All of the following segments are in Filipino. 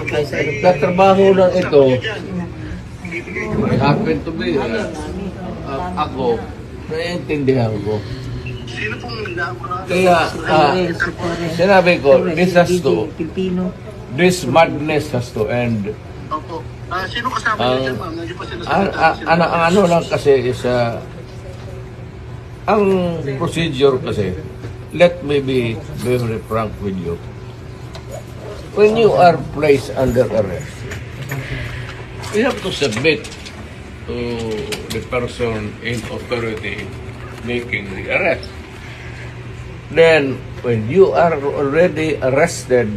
tayo sa aeroplano. Katrabaho lang ito, happen to be, ako, naiintindihan ko. Sino pong nagkakura? Kaya, sinabi ko, this has to, Pilipino. this madness has to end. Opo. Sino kasama niyo dyan, ma'am? Nandiyo pa sila sa Ang ano lang kasi is, ang procedure kasi, let me be very frank with you. When you are placed under arrest, you have to submit to the person in authority making the arrest. Then, when you are already arrested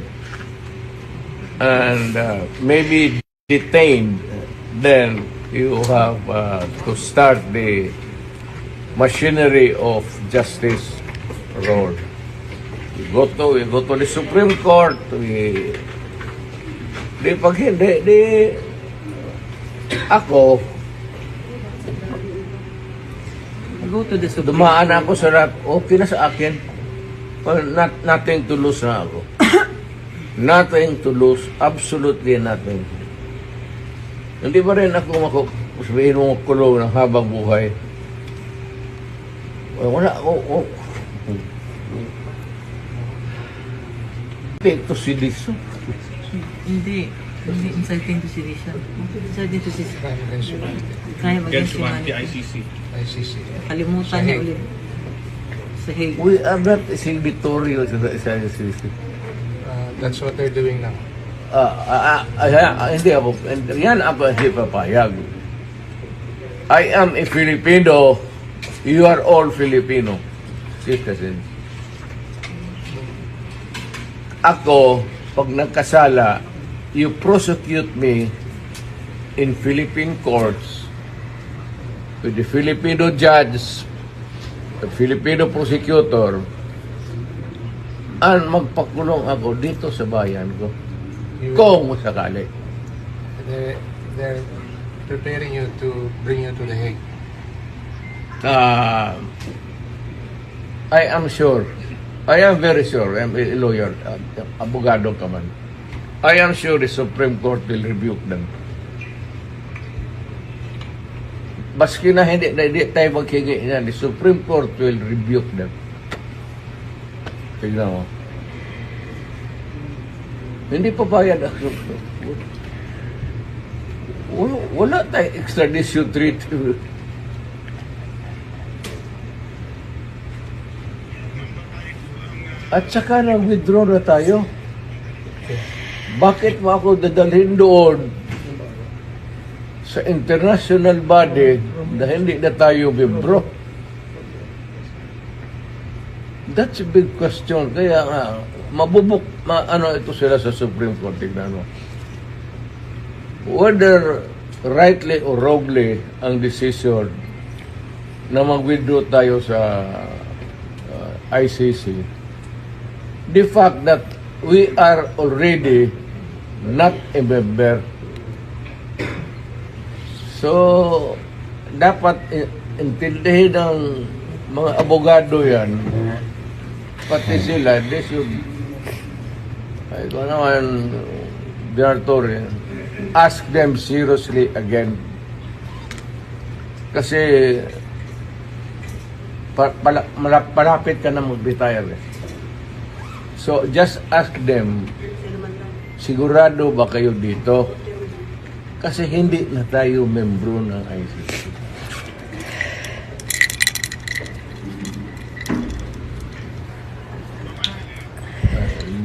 and maybe detained, then you have to start the machinery of justice role. We go to the Supreme Court. Pag hindi, ako, Go to the Supreme. dumaan ako sa rat, okay na sa akin. Nothing to lose na ako. Nothing to lose, absolutely nothing. Hindi ba rin ako sabihin mo kulong ng habang buhay? Wala ako. To sedition. Hindi inciting to sedition. Inciting to sedition. Kaya Against mag-humanity. ICC. Kalimutan niya ulit. Sa Hague. We are not signatory sa sedition. That's what they're doing now. Hindi ako, yan ako hindi papayag. I am a Filipino. You are all Filipino citizens. Ako, pag nagkasala, you prosecute me in Philippine courts with the Filipino judge, the Filipino prosecutor, and magpakulong ako dito sa bayan ko. Kung sakali. They're preparing you to bring you to the Hague. I am sure. I am very sure. I'm a lawyer. Abogado ka man. I am sure the Supreme Court will rebuke them. Baski na hindi tayo maghingi na, the Supreme Court will rebuke them. Tignan mo. Hindi pa bayad ang wala tayong extradition treaty. At saka nag-withdraw na tayo. Bakit mo ako dadalhin doon sa international body na hindi na tayo bibro? That's a big question. Kaya nga, ano ito sila sa Supreme Court, tignan mo. Whether rightly or wrongly ang decision na mag-withdraw tayo sa ICC, the fact that we are already not a member. So, dapat intindihin ng mga abogado yan, pati sila, they should, ay ko naman, Torre, ask them seriously again. Kasi, malapit ka na mag-retire. So, just ask them, sigurado ba kayo dito? Kasi hindi na tayo membro ng ICC.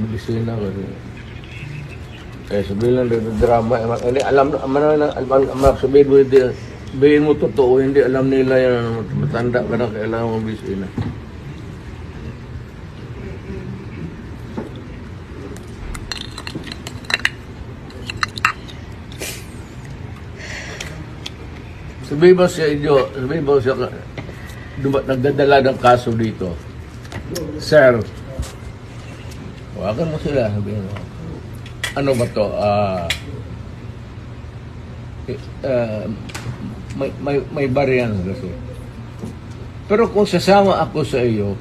Medisina ko rin. Kaya sabihin lang rin, drama. Sabihin mo totoo, hindi alam nila yan. Matanda ka na, kailangan mong medisina. Sabihin mo siya inyo, sabihin mo siya, nagdadala ng kaso dito. Sir, huwagan mo sila, sabihin mo. Ano ba to? May bariyan kasi. Pero kung sasama ako sa iyo,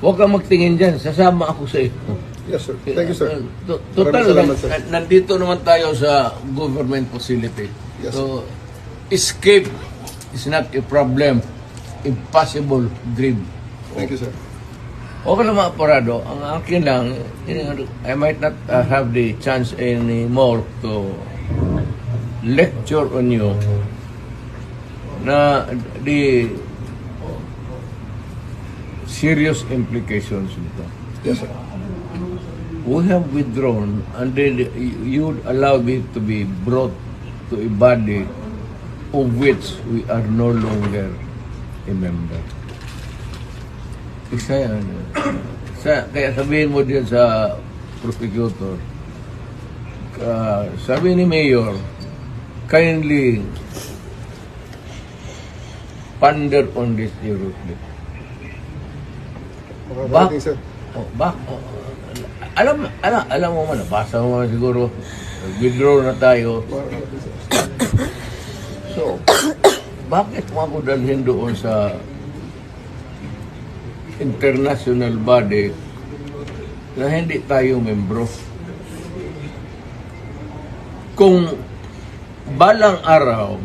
huwag kang magtingin dyan, sasama ako sa iyo. Yes, sir. Thank you, sir. Total, Maraming salamat, sir. nandito naman tayo sa government facility. Yes, So, escape is not a problem. Impossible dream. Thank you, sir. Okay naman, Aparado. Ang akin lang, I might not have the chance anymore to lecture on you na the serious implications nito. Yes, sir. We have withdrawn and then you allow me to be brought to a body of which we are no longer a member. Isa yan. Kaya sabihin mo din sa prosecutor, sabi ni Mayor, kindly ponder on this seriously. Thank you, sir. Alam mo man, nabasa mo man siguro, withdraw na tayo. So, bakit mo ako dalhin doon sa international body na hindi tayo membro? Kung balang araw,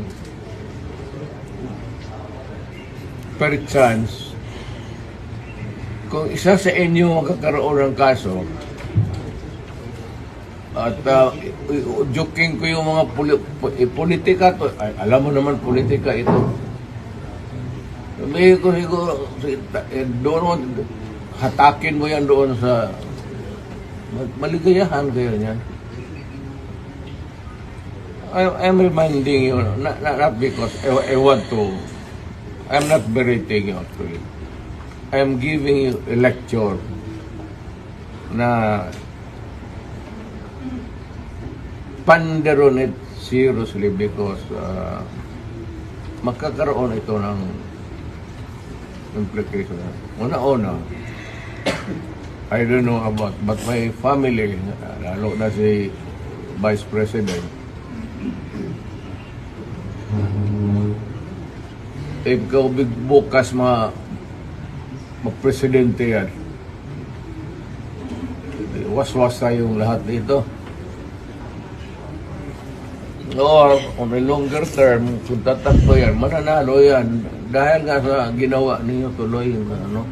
per chance, kung isa sa inyo magkakaroon ng kaso, at joking ko yung mga politika to, alam mo naman politika ito. Sabihin ko siguro, doon hatakin mo yan doon sa maligayahan kayo niyan. I'm reminding you, not because I want to, I'm not berating you actually. I'm giving you a lecture na ponder on it seriously because magkakaroon ito ng implication. Una-una, I don't know about, but my family, lalo na si Vice President, if ikaw bukas mag-presidente yan, was-was tayong lahat dito. Or on a longer term, kung tatakbo yan, mananalo yan. Dahil nga sa ginawa ninyo tuloy yung ano.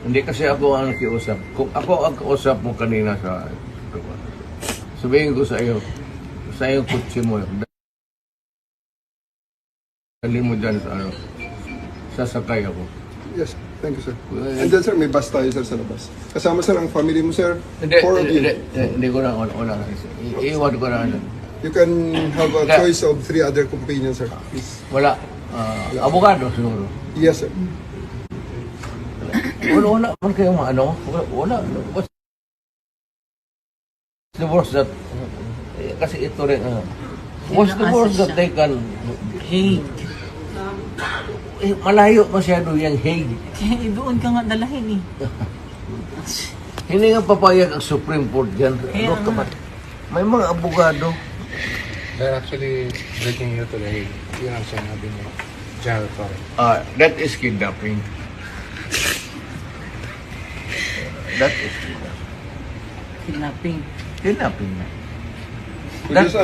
Hindi kasi ako ang nakiusap. Kung ako ang kausap mo kanina sa sabihin ko sa iyo kutsi mo, dalhin mo dyan sa ano, sasakay ako. Yes, thank you, sir. And then, sir, may bus tayo, sir, sa labas. Kasama, sir, ang family mo, sir. Hindi ko na, iiwan ko na. You can have a choice of 3 other companions, sir. Please. Wala. Abogado siguro. Yes, sir. Wala man kayong ano. Wala. What's the worst that, kasi ito rin, what's the worst that they can, Hague. malayo masyado yung Hague. Eh, doon ka nga dalahin eh. Hindi nga papayag ang Supreme Court dyan. Kaya Ano ka nga. ba? May mga abogado. They're actually bringing you to the Hague. Yun ang sinabi ni General Torre. That is kidnapping. That is kidnapping. Kidnapping. Kidnapping. Would you, sir,